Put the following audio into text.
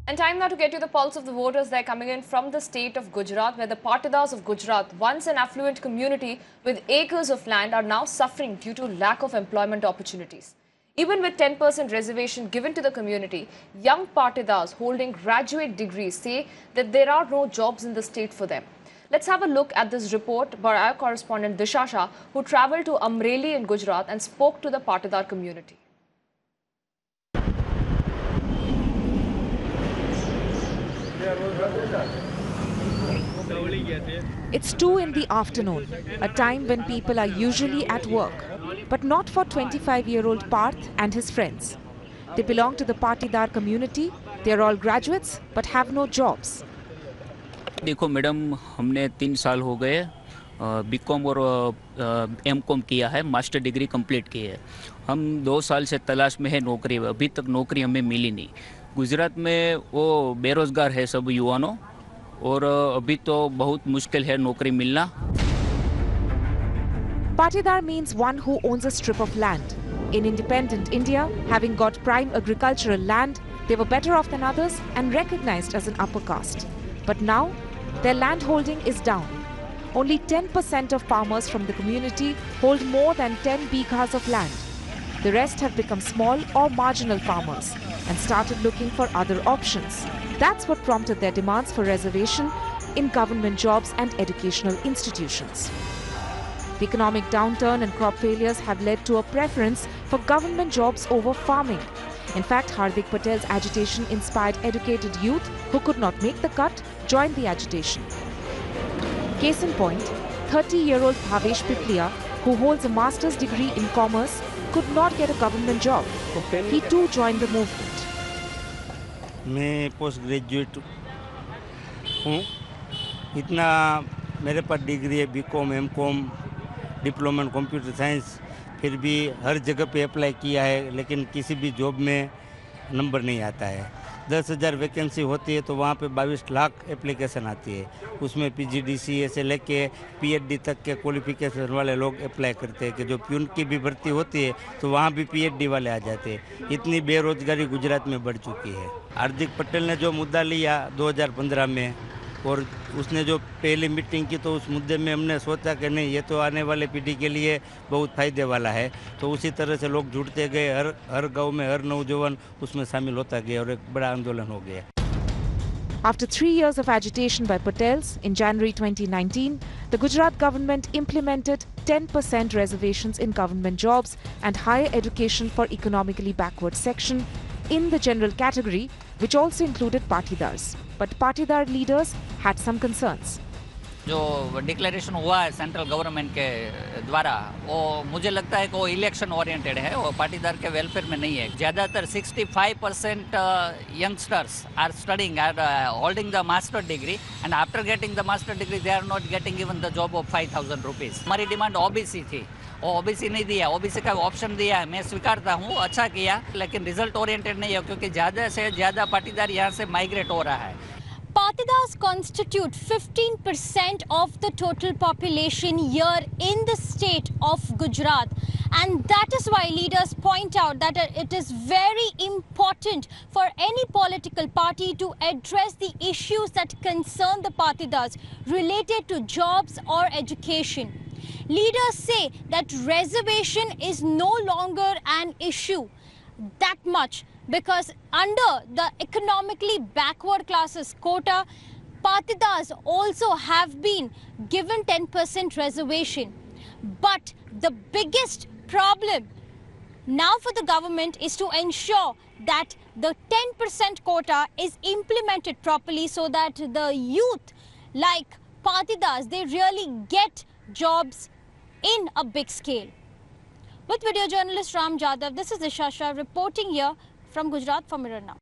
And time now to get you the pulse of the voters. They're coming in from the state of Gujarat, where the Patidars of Gujarat, once an affluent community with acres of land, are now suffering due to lack of employment opportunities. Even with 10% reservation given to the community, young Patidars holding graduate degrees say that there are no jobs in the state for them. Let's have a look at this report by our correspondent Disha Shah, who travelled to Amreli in Gujarat and spoke to the Patidar community. It's 2 in the afternoon, a time when people are usually at work, but not for 25-year-old Parth and his friends. They belong to the Patidar community. They are all graduates but have no jobs. देखो madam, हमने 3 साल हो गए BCom और MCom किया है, master degree complete की है। हम 2 साल से तलाश में है नौकरी, अभी तक नौकरी हमें मिली नहीं। गुजरात में वो बेरोजगार है सब युवानों, और अभी तो बहुत मुश्किल है नौकरी मिलना। Patidar means one who owns a strip of land. In independent India, having got prime agricultural land, they were better off than others and recognized as an upper caste. But now, their land holding is down. Only 10% of farmers from the community hold more than 10 bighas of land. The rest have become small or marginal farmers and started looking for other options. That's what prompted their demands for reservation in government jobs and educational institutions. The economic downturn and crop failures have led to a preference for government jobs over farming. In fact, Hardik Patel's agitation inspired educated youth who could not make the cut join the agitation. Case in point, 30-year-old Bhavesh Piplia, who holds a master's degree in commerce, could not get a government job. He too joined the movement. मैं post graduate हूँ। इतना मेरे पास degree है, BCom, MCom, diploma in computer science, फिर भी हर जगह पे अप्लाई किया है, लेकिन किसी भी जॉब में नंबर नहीं आता है। 10,000 वैकेंसी होती है तो वहाँ पे 22 लाख एप्लीकेशन आती है। उसमें PGDCA से लेके PhD तक के क्वालिफिकेशन वाले लोग अप्लाई करते हैं कि जो प्यून की भी भर्ती होती है तो वहाँ भी PhD वाले आ जाते हैं। इतनी बेरोजगारी गुजरात में बढ़ चुकी है। हार्दिक पटेल ने जो मुद्दा लिया 2015 में, और उसने जो पहली मीटिंग की, तो उस मुद्दे में हमने सोचा कि नहीं, ये तो आने वाले पीढ़ी के लिए बहुत फ़ायदे वाला है। तो उसी तरह से लोग जुड़ते गए, हर गांव में हर नौजवान उसमें शामिल होता गया और एक बड़ा आंदोलन हो गया। After 3 years of agitation by Patels, in January 2019, the Gujarat government implemented 10% reservations in government jobs and higher education for economically backward section in the general category, which also included Patidars. But Patidar leaders had some concerns. जो declaration हुआ है central government के द्वारा, वो मुझे लगता है कि वो इलेक्शन ओरिएंटेड है, वो पाटीदार के वेलफेयर में नहीं है। ज़्यादातर 65% youngsters are studying, are holding the master degree, and after getting the master degree they are not getting even the job of 5,000 rupees. हमारी डिमांड OBC थी, वो OBC नहीं दिया, OBC का ऑप्शन दिया है। मैं स्वीकारता हूँ, अच्छा किया, लेकिन रिजल्ट ओरिएंटेड नहीं है, क्योंकि ज़्यादा से ज़्यादा पाटीदार यहाँ से माइग्रेट हो रहा है। Patidars constitute 15% of the total population here in the state of Gujarat, and that is why leaders point out that it is very important for any political party to address the issues that concern the Patidars related to jobs or education. Leaders say that reservation is no longer an issue that much, because under the economically backward classes quota, Patidars also have been given 10% reservation. But the biggest problem now for the government is to ensure that the 10% quota is implemented properly, so that the youth like Patidars, they really get jobs in a big scale. With video journalist Ram Jadhav, this is Disha Shah reporting here from Gujarat for Mirror Now.